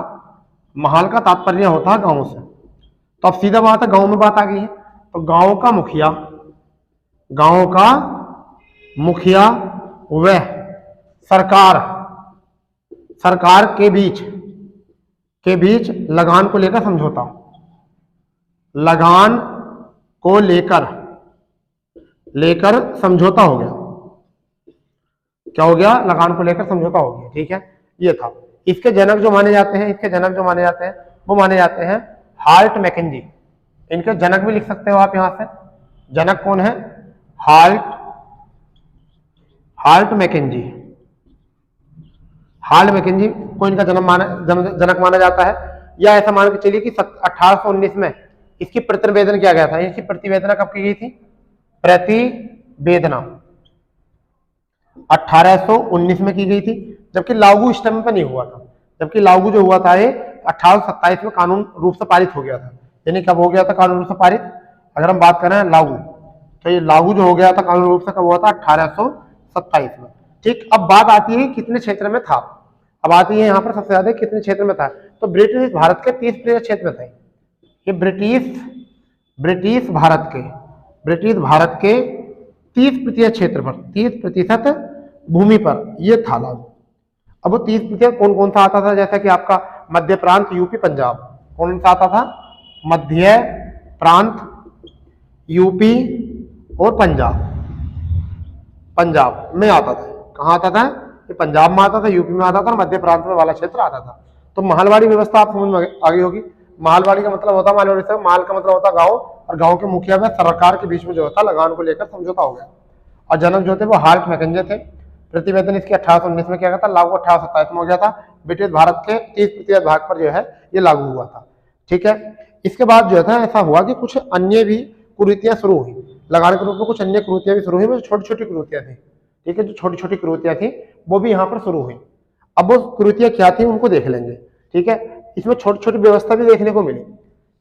महाल का तात्पर्य होता है गांव से। तो अब सीधा बात है, गांव में बात आ गई है, तो गांव का मुखिया, गांव का मुखिया व सरकार, सरकार के बीच लगान को लेकर समझौता, लगान को लेकर समझौता हो गया। क्या हो गया? लगान को लेकर समझौता हो गया, ठीक है, ये था। इसके जनक जो माने जाते हैं, वो माने जाते हैं हार्ट मैकेंजी। इनके जनक भी लिख सकते हो आप यहां से। जनक कौन है? Heart McKenzie. हार्ट मैकेंजी को इनका जनक माना जाता है। या ऐसा मान के चलिए कि 1819 में इसकी प्रतिवेदन किया गया था। इसकी प्रतिवेदना कब की गई थी? प्रतिवेदना 1819 में की गई थी, जबकि लागू इस टाइम पर नहीं हुआ था। जबकि लागू जो हुआ था ये 1827 में कानून रूप से पारित हो गया था। यानी कब हो गया था कानून रूप से पारित? अगर हम बात करें लागू, तो ये लागू जो हो गया था कानून रूप से कब हुआ था? 1827 में, ठीक। अब बात आती है कितने क्षेत्र में था। अब आती है यहाँ पर सबसे ज्यादा कितने क्षेत्र में था, तो ब्रिटिश भारत के 30% क्षेत्र में थे। ये ब्रिटिश भारत के 30% क्षेत्र पर, 30% भूमि पर यह था लागू। अब वो 30% कौन कौन सा आता था? जैसा कि आपका मध्य प्रांत, यूपी, पंजाब। कौन सा आता था? मध्य प्रांत, यूपी और पंजाब में आता था। कहाँ आता था? ये पंजाब में आता था, यूपी में आता था, और मध्य प्रांत में वाला क्षेत्र आता था। तो मालवाड़ी व्यवस्था आप समझ में आ गई होगी। मालवाड़ी का मतलब होता है, मालवाड़ी से माल का मतलब होता है गांव, और गांव के मुखिया में सरकार के बीच में जो होता लगान को लेकर समझौता हो गया। और जनक जो थे वो हार्ट मैकेंजी थे। प्रतिवेदन इसके 1819 में किया गया था, लागू 1827 में हो गया था। ब्रिटिश भारत के 30% भाग पर जो है ये लागू हुआ था, ठीक है। इसके बाद जो है ऐसा हुआ कि कुछ अन्य भी कुरीतियां शुरू हुई। लगान के रूप में कुछ अन्य कुरीतियां भी शुरू हुई, वो छोटी छोटी कुरीतियां थी, ठीक है। जो छोटी छोटी कुरीतियां थी वो भी यहाँ पर शुरू हुई। अब वो कुरीतियां क्या थी उनको देख लेंगे, ठीक है। इसमें छोटी छोटी व्यवस्था भी देखने को मिली।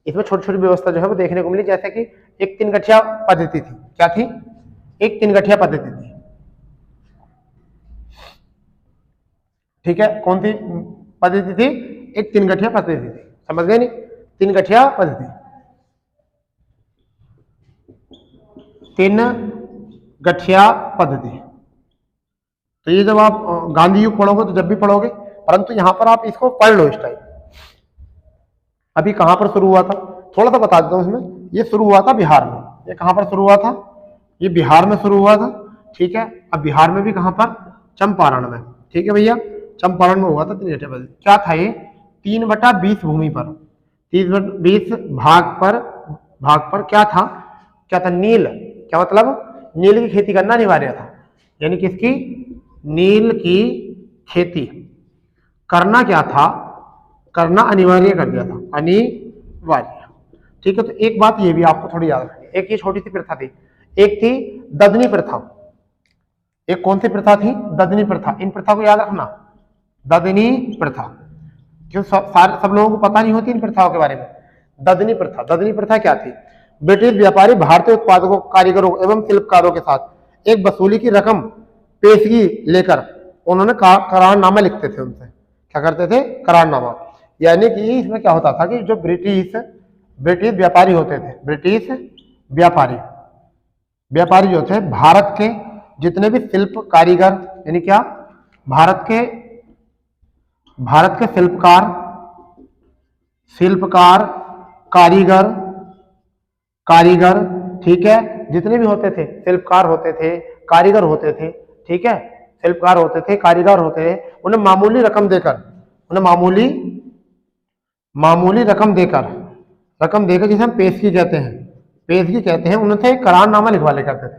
इसमें छोटी छोटी व्यवस्था जो है वो देखने को मिली, जैसे कि एक 3 गठिया पद्धति थी। क्या थी? एक 3 गठिया पद्धति थी, ठीक है। कौन सी पद्धति थी? एक 3 गठिया पद्धति थी। समझ गए नहीं? 3 गठिया पद्धति, 3 गठिया पद्धति। तो ये जब आप गांधी युग पढ़ोगे तो जब भी पढ़ोगे, परंतु यहां पर आप इसको पढ़ लो इस टाइम। अभी कहां पर शुरू हुआ था थोड़ा सा बता देता हूं इसमें। ये शुरू हुआ था बिहार में। ये कहां पर शुरू हुआ था? ये बिहार में शुरू हुआ था, ठीक है। अब बिहार में भी कहां पर? चंपारण में, ठीक है भैया। चंपारण में हुआ था 3 गठिया पद्धति। क्या था ये? 3/20 भूमि पर, 3/20 भाग पर क्या था? नील। क्या मतलब? नील की खेती करना अनिवार्य था। यानी किसकी? नील की खेती करना क्या था? करना अनिवार्य कर दिया था, अनिवार्य, ठीक है। तो एक बात ये भी आपको थोड़ी याद रखनी। एक ये छोटी सी प्रथा थी, एक थी ददनी प्रथा। एक कौन सी प्रथा थी? ददनी प्रथा। इन प्रथा को याद रखना, ददनी प्रथा, क्यों सब लोगों को पता नहीं होती इन प्रथाओं के बारे में। ददनी प्रथा क्या थी? ब्रिटिश व्यापारी भारतीय उत्पादकों, कारीगरों एवं शिल्पकारों के साथ एक वसूली की रकम पेशगी लेकर उन्होंने करारनामा लिखते थे उनसे। क्या करते थे? करारनामा। यानी कि इसमें क्या होता था कि जो ब्रिटिश व्यापारी होते थे, ब्रिटिश व्यापारी जो थे, भारत के जितने भी शिल्प कारीगर, यानी क्या? भारत के शिल्पकार कारीगर, ठीक है, जितने भी होते थे, शिल्पकार होते थे, कारीगर होते थे, ठीक है, शिल्पकार होते थे, कारीगर होते थे, उन्हें मामूली रकम देकर रकम देकर, जिसे हम पेशगी कहते हैं, पेशगी कहते हैं, उनसे करारनामा लिखवा ले करते थे,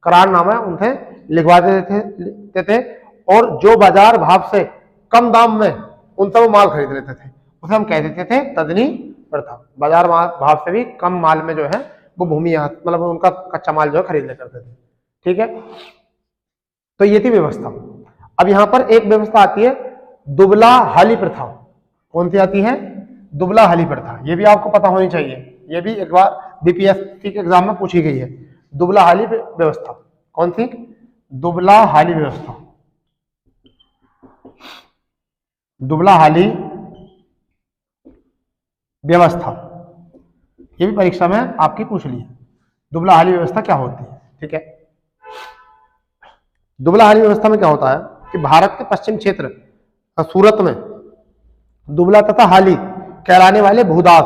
करारनामा उनसे लिखवा देते थे, और जो बाजार भाव से कम दाम में उनसे वो माल खरीद लेते थे, उसे हम कह देते थे तदनी प्रथा। बाजार भाव से भी कम माल में जो है वो भूमि मतलब उनका कच्चा माल जो है खरीद ले करते थे। ठीक है, तो ये थी व्यवस्था। अब यहाँ पर एक व्यवस्था आती है दुबला हाली प्रथा। कौन सी आती है? दुबला हाली प्रथा। ये भी आपको पता होनी चाहिए, ये भी एक बार बीपीएससी के एग्जाम में पूछी गई है। दुबला हाली व्यवस्था कौन सी? दुबला हाली व्यवस्था। दुबला हाली व्यवस्था, ये भी परीक्षा में आपकी पूछ ली है। दुबला हाली व्यवस्था क्या होती है? ठीक है, दुबला हाली व्यवस्था में क्या होता है कि भारत के पश्चिम क्षेत्र सूरत में दुबला तथा हाली कहलाने वाले भूदास,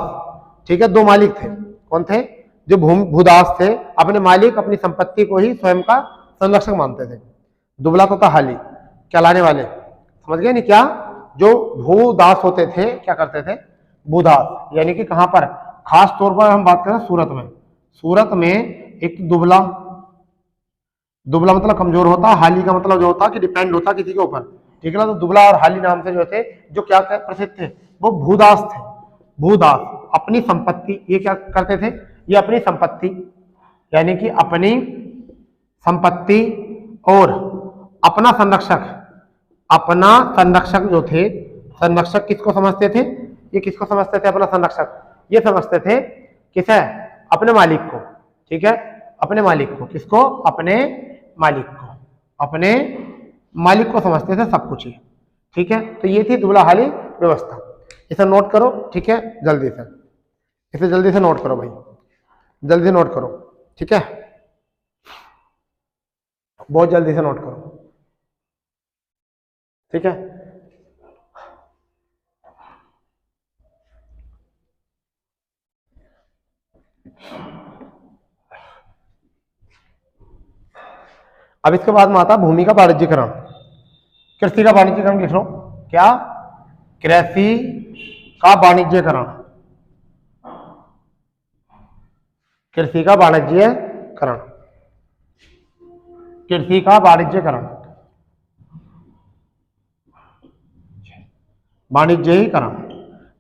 ठीक है, दो मालिक थे। कौन थे? जो भूदास थे, अपने मालिक अपनी संपत्ति को ही स्वयं का संरक्षक मानते थे। दुबला तथा हाली कहलाने वाले, समझ गए नहीं क्या? जो भूदास होते थे, क्या करते थे? भूदास, यानी कि कहां पर? खास तौर पर हम बात करें सूरत में। सूरत में एक दुबला, दुबला मतलब कमजोर होता, हाली का मतलब जो होता कि डिपेंड होता किसी के ऊपर, ठीक है ना। तो दुबला और हाली नाम से जो थे, जो क्या प्रसिद्ध थे, वो भूदास थे। भूदास अपनी संपत्ति, ये क्या करते थे? ये अपनी संपत्ति, यानी कि अपनी संपत्ति और अपना संरक्षक, अपना संरक्षक जो थे, संरक्षक किसको समझते थे? ये किसको समझते थे अपना संरक्षक? ये समझते थे किसे? अपने मालिक को, ठीक है, अपने मालिक को। किसको? अपने मालिक को, अपने मालिक को समझते थे सब कुछ ही, ठीक है। तो ये थी दुबला हाली व्यवस्था। इसे नोट करो, ठीक है, जल्दी से, इसे जल्दी से नोट करो भाई, जल्दी नोट करो, ठीक है, बहुत जल्दी से नोट करो, ठीक है। अब इसके बाद में आता भूमि का वाणिज्यकरण। कृषि का वाणिज्यकरण लिख लो। क्या? कृषि का वाणिज्यकरण, कृषि का वाणिज्यकरण, कृषि का वाणिज्यकरण, वाणिज्यीकरण।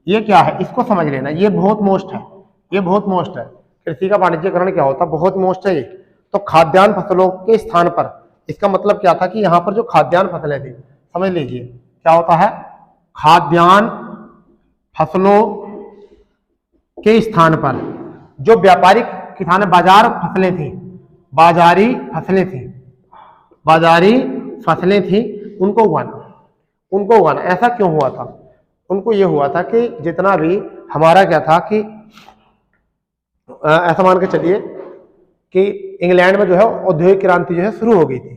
ये क्या है? इसको समझ लेना, ये बहुत मोस्ट है, ये बहुत मोस्ट है। कृषि का वाणिज्यकरण क्या होता है? बहुत मोस्ट है ये। तो खाद्यान्न फसलों के स्थान पर, इसका मतलब क्या था कि यहाँ पर जो खाद्यान्न फसलें थी, समझ लीजिए क्या होता है, खाद्यान्न फसलों के स्थान पर जो व्यापारिक किसान बाजार फसलें थी, बाजारी फसलें थी, बाजारी फसलें थी, उनको उगाना, उनको उगाना। ऐसा क्यों हुआ था? उनको ये हुआ था कि जितना भी हमारा क्या था कि ऐसा मान के चलिए कि इंग्लैंड में जो है औद्योगिक क्रांति जो है शुरू हो गई थी।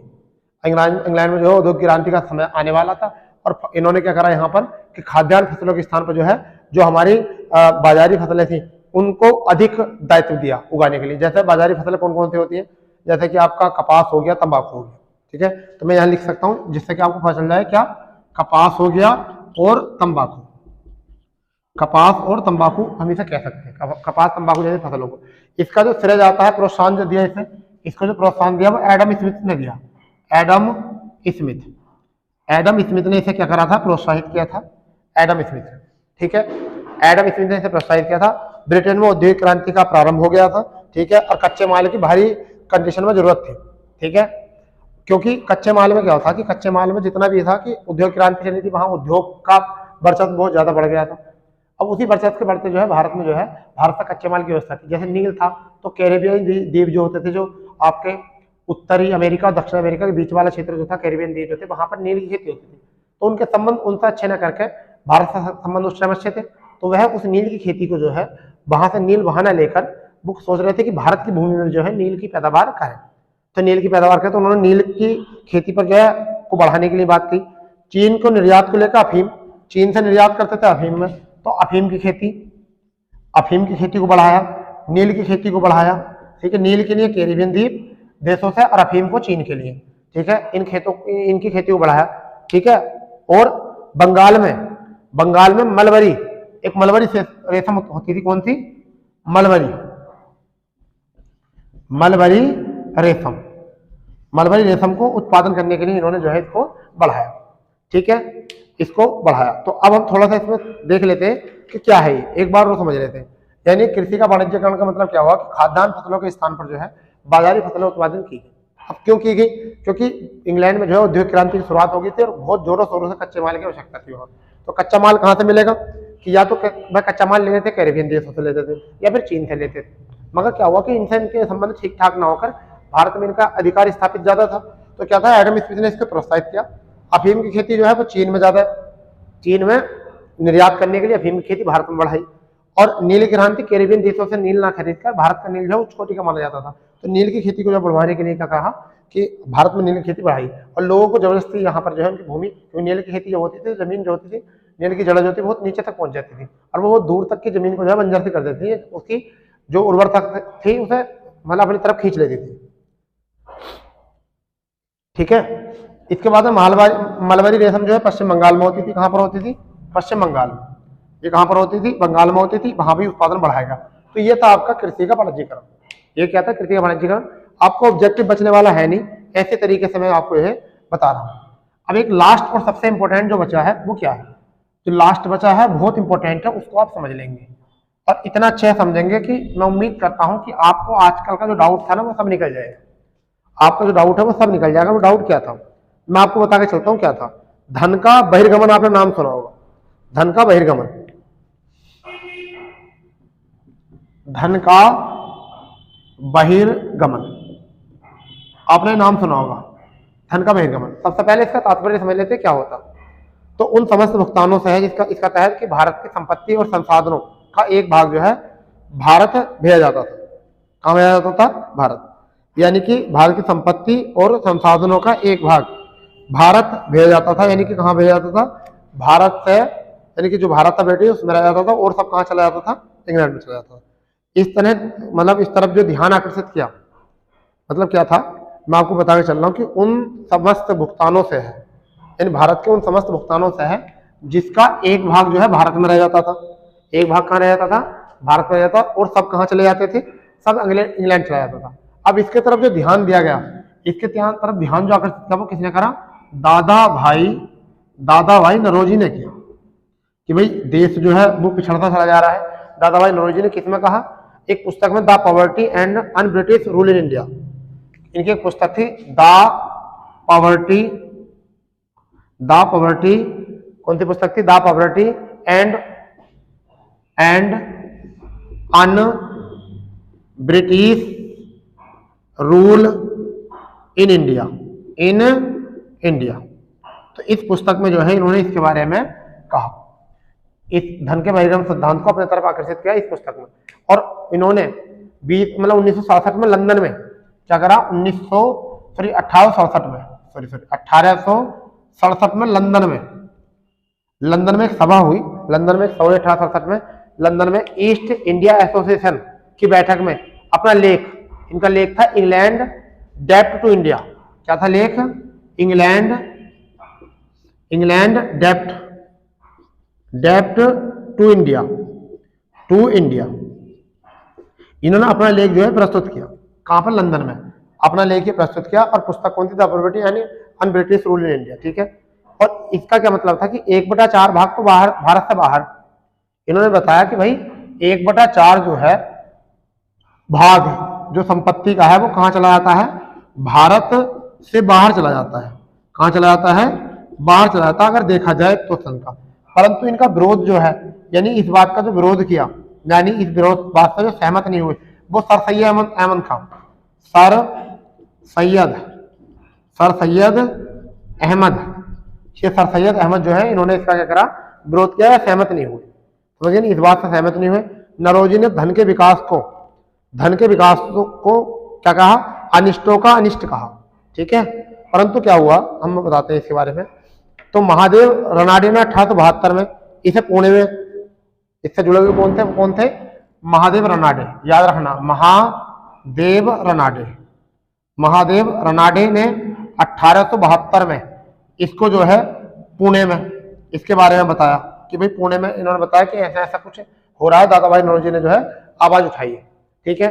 इंग्लैंड में जो है औद्योगिक क्रांति का समय आने वाला था, और इन्होंने क्या करा यहाँ पर कि खाद्यान्न फसलों के स्थान पर जो है, जो हमारी बाजारी फसलें थी, उनको अधिक दायित्व दिया उगाने के लिए। जैसे बाजारी फसलें कौन कौन सी होती है? जैसे कि आपका कपास हो गया, तंबाकू हो गया, ठीक है। तो मैं यहाँ लिख सकता हूँ जिससे कि आपको पता चल जाए, क्या? कपास हो गया और तंबाकू, कपास और तंबाकू हम इसे कह सकते हैं, कपास तंबाकू जैसे फसलों को। इसका जो श्रेय जाता है, प्रोत्साहन जो दिया इसे, इसको जो प्रोत्साहन दिया वो एडम स्मिथ ने दिया। एडम स्मिथ, एडम स्मिथ ने इसे क्या करा था? प्रोत्साहित किया था, एडम स्मिथ, ठीक है। एडम स्मिथ ने इसे प्रोत्साहित किया था। ब्रिटेन में औद्योगिक क्रांति का प्रारंभ हो गया था, ठीक है, और कच्चे माल की भारी कंडीशन में जरूरत थी, ठीक है, क्योंकि कच्चे माल में क्या होता कि कच्चे माल में जितना भी था कि उद्योग क्रांति चली थी, वहां उद्योग का वर्चस्व बहुत ज्यादा बढ़ गया था। अब उसी वर्चस्व के बढ़ते जो है भारत में जो है, भारत का कच्चे माल की व्यवस्था थी। जैसे नील था, तो कैरेबियन द्वीप जो होते थे, जो आपके उत्तरी अमेरिका और दक्षिण अमेरिका के बीच वाला क्षेत्र जो था, कैरेबियन द्वीप जो थे, वहां पर नील की खेती होती थी। तो उनके संबंध उनसे अच्छे न करके भारत से संबंध उस टाइम अच्छे थे, तो वह उस नील की खेती को जो है, वहां से नील बहाना लेकर वो सोच रहे थे कि भारत की भूमि में जो है नील की पैदावार करें। तो नील की पैदावार करें, तो उन्होंने नील की खेती पर जो है को बढ़ाने के लिए बात की। चीन को निर्यात को लेकर अफीम, चीन से निर्यात करते थे अफीम में, तो अफीम की खेती को बढ़ाया, नील की खेती को बढ़ाया, ठीक है। नील के लिए कैरेबियन द्वीप देशों से, और अफीम को चीन के लिए, ठीक है। इनकी खेती को बढ़ाया, ठीक है। और बंगाल में मलबरी, एक मलबरी से रेशम होती थी, कौन सी? मलबरी, मलबरी रेशम, मलबरी रेशम को उत्पादन करने के लिए इन्होंने जो है इसको बढ़ाया। ठीक है, इसको बढ़ाया। तो अब हम थोड़ा सा इसमें देख लेते हैं कि क्या है ये, एक बार वो समझ लेते हैं। यानी कृषि का वाणिज्यकरण का मतलब क्या हुआ कि खाद्यान्न फसलों के स्थान पर जो है बाजारी फसलें उत्पादन की गई। अब क्यों की गई? क्योंकि इंग्लैंड में जो है उद्योग क्रांति की शुरुआत हो गई थी और बहुत जोरों शोरों से कच्चे माल की आवश्यकता थी वहाँ। तो कच्चा माल कहाँ से मिलेगा कि या तो वह कच्चा माल लेते थे कैरेबियन देशों से लेते थे या फिर चीन से लेते थे। मगर क्या हुआ कि इनसे इनके संबंध ठीक ठाक ना होकर भारत में इनका अधिकार स्थापित ज्यादा था। तो क्या था, एडम स्मिथ ने इसको प्रोत्साहित किया। अफीम की खेती जो है वो चीन में ज्यादा है, चीन में निर्यात करने के लिए अफीम की खेती भारत में बढ़ाई। और नील क्रांति कैरेबियन देशों से नील ना खरीदकर भारत का नील जो है उच्च कोटि का माना जाता था। तो नील की खेती को जो बढ़वाने के लिए क्या कहा कि भारत में नील की खेती बढ़ाई और लोगों को जबरदस्ती यहाँ पर जो है उनकी भूमि, क्योंकि नील की खेती जो होती थी, जमीन जो होती थी, नील की जड़ जो थी बहुत नीचे तक पहुंच जाती थी और वो बहुत दूर तक की जमीन को जो है बंजर सी कर देती थी। उसकी जो उर्वरता थी उसे मतलब अपनी तरफ खींच लेती थी। ठीक है, इसके बाद में मलबरी रेशम जो है पश्चिम बंगाल में होती थी। कहाँ पर होती थी? पश्चिम बंगाल में। ये कहाँ पर होती थी? बंगाल में होती थी। वहां भी उत्पादन बढ़ाएगा। तो ये था आपका कृषि का वाणिज्यकरण। ये क्या था? कृषि का वाणिज्यकरण। आपको ऑब्जेक्टिव बचने वाला है नहीं, ऐसे तरीके से मैं आपको यह बता रहा हूं। अब एक लास्ट और सबसे इंपॉर्टेंट जो बचा है वो क्या है? जो लास्ट बचा है बहुत इंपॉर्टेंट है, उसको आप समझ लेंगे और इतना अच्छा समझेंगे कि मैं उम्मीद करता हूं कि आपको आजकल का जो डाउट था ना वो सब निकल जाएगा। आपका जो डाउट है वो सब निकल जाएगा। वो डाउट क्या था मैं आपको बता के चलता हूं क्या था। धन का बहिर्गमन आपने नाम सुना होगा। धन का बहिर्गमन, धन का बहिर्गमन आपने नाम सुना होगा। धन का बहिर्गमन, सबसे पहले इसका तात्पर्य समझ लेते क्या होता। तो उन समस्त भुगतानों से है जिसका इसका तहत कि भारत की संपत्ति और संसाधनों का एक भाग जो है भारत भेजा जाता था। कहां भेजा जाता था? भारत। यानी कि भारत की संपत्ति और संसाधनों का एक भाग भारत भेजा जाता था। यानी कि कहां भेजा जाता था? भारत से, यानी कि जो भारत था बेटी उसमें रह जाता था और सब कहां चला जाता था? इंग्लैंड में चला जाता था। इस तरह मतलब इस तरफ जो ध्यान आकर्षित किया, मतलब क्या था मैं आपको बता के चल रहा हूं कि उन समस्त भुगतानों से है, यानी भारत के उन समस्त भुगतानों से है जिसका एक भाग जो है भारत में रह जाता था। एक भाग कहां रह जाता था? भारत में रह जाता, और सब कहां चले जाते थे? सब इंग्लैंड चला जाता था। अब इसके तरफ जो ध्यान दिया गया, इसके तरफ ध्यान जो आकर्षित किया वो किसने करा? दादा भाई नौरोजी ने किया कि भाई देश जो है वो पिछड़ता चला जा रहा है। दादा भाई नौरोजी ने किसमें कहा? एक पुस्तक में the poverty and un British rule in India, इनकी एक पुस्तक थी द पॉवर्टी, कौन सी पुस्तक थी? The poverty and un British rule in India. तो इस पुस्तक में जो है इन्होंने इसके बारे में कहा, इस धन के बहिर्गमन सिद्धांत को अपने तरफ आकर्षित किया इस पुस्तक में। और इन्होंने 1967 में लंदन में क्या करा? 1867 में लंदन में एक सभा हुई। लंदन में 1867 में लंदन में ईस्ट इंडिया एसोसिएशन की बैठक में अपना लेख, इनका लेख था इंग्लैंड डेप्ट टू इंडिया। क्या था लेख? इंग्लैंड डेप्ट टू इंडिया। इन्होंने अपना लेख जो है प्रस्तुत किया। कहां पर? लंदन में अपना लेख प्रस्तुत किया। और पुस्तक कौन सी? द पॉवर्टी यानी un British rule in India. ठीक है, और इसका क्या मतलब था कि 1/4 भाग तो बाहर, भारत से बाहर। इन्होंने बताया कि भाई 1/4 जो है भाग जो संपत्ति का है वो कहां चला जाता है? भारत से बाहर चला जाता है। कहां चला जाता है? बाहर चला जाता है अगर देखा जाए तो धन का। परंतु इनका विरोध जो है, यानी इस बात का जो विरोध किया, यानी इस विरोध बात से जो सहमत नहीं हुए, वो सर सैयद अहमद खान, सर सैयद अहमद जो है इन्होंने इसका क्या करा? विरोध किया, सहमत नहीं हुए। समझिए, इस बात से सहमत नहीं हुए। नौरोजी ने धन के विकास को क्या कहा? अनिष्टों का अनिष्ट कहा। ठीक है, परंतु क्या हुआ हम बताते हैं इसके बारे में। तो महादेव रनाडे ने 1872 में इसे पुणे में, इससे जुड़े हुए कौन थे? महादेव रनाडे, याद रखना, महादेव रनाडे ने 1872 में इसको जो है पुणे में इसके बारे में बताया कि भाई पुणे में इन्होंने बताया कि ऐसा ऐसा कुछ हो रहा है। दादा भाई नौरोजी ने जो है आवाज उठाइए, ठीक है।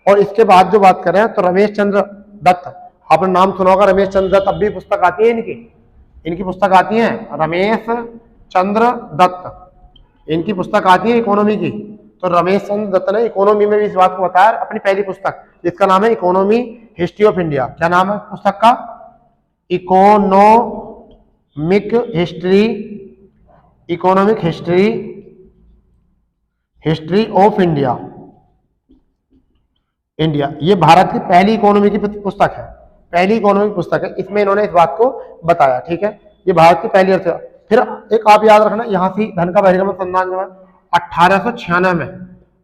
और इसके बाद जो बात कर रहे हैं तो रमेश चंद्र दत्त, आपने नाम सुना होगा रमेश चंद्र दत्त, अब भी पुस्तक आती है इनकी पुस्तक आती है रमेश चंद्र दत्त, इनकी पुस्तक आती है इकोनॉमी की। तो रमेश चंद्र दत्त ने इकोनॉमी में भी इस बात को बताया अपनी पहली पुस्तक, जिसका नाम है इकोनॉमी हिस्ट्री ऑफ इंडिया। क्या नाम है पुस्तक का? Economic history, economic history of India. ये भारत की पहली इकोनॉमी की पुस्तक है, पहली इकोनॉमी की पुस्तक है। इसमें इन्होंने इस बात को बताया, ठीक है। ये भारत की पहली अर्थ। फिर एक आप याद रखना, यहाँ से धन का बहिर्गमन संविधान जो है 1896 में,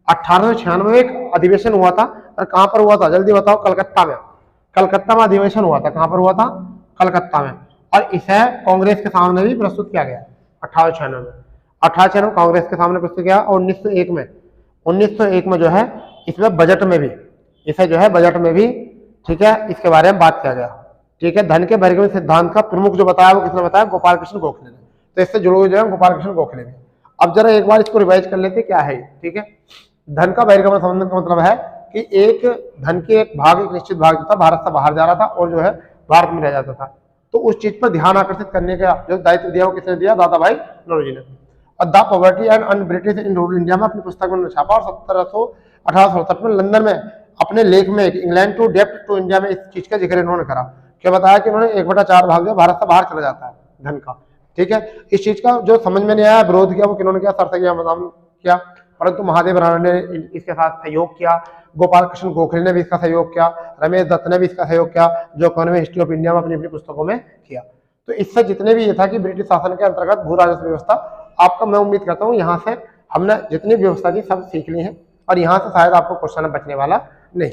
1896 में एक अधिवेशन हुआ था। और कहां पर हुआ था जल्दी बताओ? कलकत्ता में, कलकत्ता में अधिवेशन हुआ था। कहां पर हुआ था? कलकत्ता में। और इसे कांग्रेस के सामने भी प्रस्तुत किया गया 1896 में, 1896 में कांग्रेस के सामने प्रस्तुत किया। और 1901 में जो है इसमें बजट में भी, इसे जो है बजट में भी, ठीक है, इसके बारे में बात किया गया, ठीक है। धन के बहिर्गमन सिद्धांत का प्रमुख जो बताया वो किसने बताया? गोपाल कृष्ण गोखले ने। तो इससे जुड़े हुए जो है गोपाल कृष्ण गोखले ने। अब जरा एक बार इसको रिवाइज कर लेते क्या है, ठीक है। धन का बहिर्गमन संबंध का मतलब है कि एक धन के एक भाग, एक निश्चित भाग जो था भारत से बाहर जा रहा था और जो है भारत में रह जाता था। तो उस चीज पर ध्यान आकर्षित करने का जो दायित्व दिया वो किसने दिया? दादा भाई नौरोजी ने। और the poverty and un-British in rural India में अपनी पुस्तक में छापा। और 1867 में लंदन में अपने लेख में इंग्लैंड टू डेप्ट टू इंडिया में इस चीज का जिक्र इन्होंने करा। क्या बताया कि उन्होंने 1/4 भाग जो भारत से बाहर चला जाता है धन का, ठीक है। इस चीज का जो समझ में नहीं आया, विरोध किया, वो किन्होंने किया? सर किया, परंतु महादेव राणा ने इसके साथ सहयोग किया, गोपाल कृष्ण गोखले ने भी इसका सहयोग किया, रमेश दत्त ने भी इसका सहयोग किया, जो इकोनॉमी हिस्ट्री ऑफ इंडिया में अपनी अपनी पुस्तकों में किया। तो इससे जितने भी ये था कि ब्रिटिश शासन के अंतर्गत भू राजस्व व्यवस्था, आपका मैं उम्मीद करता हूँ यहाँ से हमने जितनी व्यवस्था थी सब सीख ली है। और यहाँ से शायद आपको क्वेश्चन बचने वाला नहीं,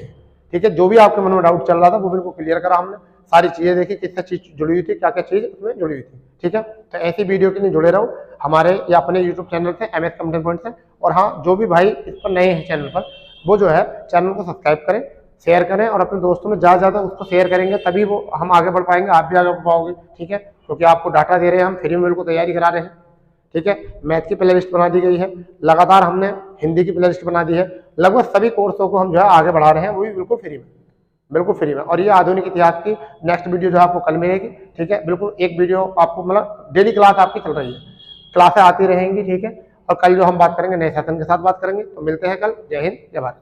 ठीक है। जो भी आपके मन में डाउट चल रहा था वो बिल्कुल क्लियर करा हमने, सारी चीजें देखी, किससे चीज जुड़ी हुई थी, क्या क्या चीज उसमें जुड़ी हुई थी, ठीक है। तो ऐसी वीडियो के लिए जुड़े रहो हमारे या अपने यूट्यूब चैनल से, MS कंप्यूटर पॉइंट से। और हाँ, जो भी भाई इस पर नए हैं चैनल पर, वो जो है चैनल को सब्सक्राइब करें, शेयर करें और अपने दोस्तों में ज़्यादा उसको शेयर करेंगे, तभी वो हम आगे बढ़ पाएंगे, आप भी आगे बढ़ पाओगे, ठीक है। क्योंकि आपको डाटा दे रहे हैं, हम फ्री में बिल्कुल तैयारी करा रहे हैं, ठीक है। मैथ की प्ले लिस्ट बना दी गई है, लगातार हमने हिंदी की प्ले लिस्ट बना दी है, लगभग सभी कोर्सों को हम जो है आगे बढ़ा रहे हैं, वो भी बिल्कुल फ्री में, बिल्कुल फ्री में। और ये आधुनिक इतिहास की नेक्स्ट वीडियो जो है आपको कल मिलेगी, ठीक है। बिल्कुल एक वीडियो आपको, मतलब डेली क्लास आपकी चल रही है, क्लासें आती रहेंगी, ठीक है। और कल जो हम बात करेंगे नए सेशन के साथ बात करेंगे। तो मिलते हैं कल। जय हिंद, जय भारत।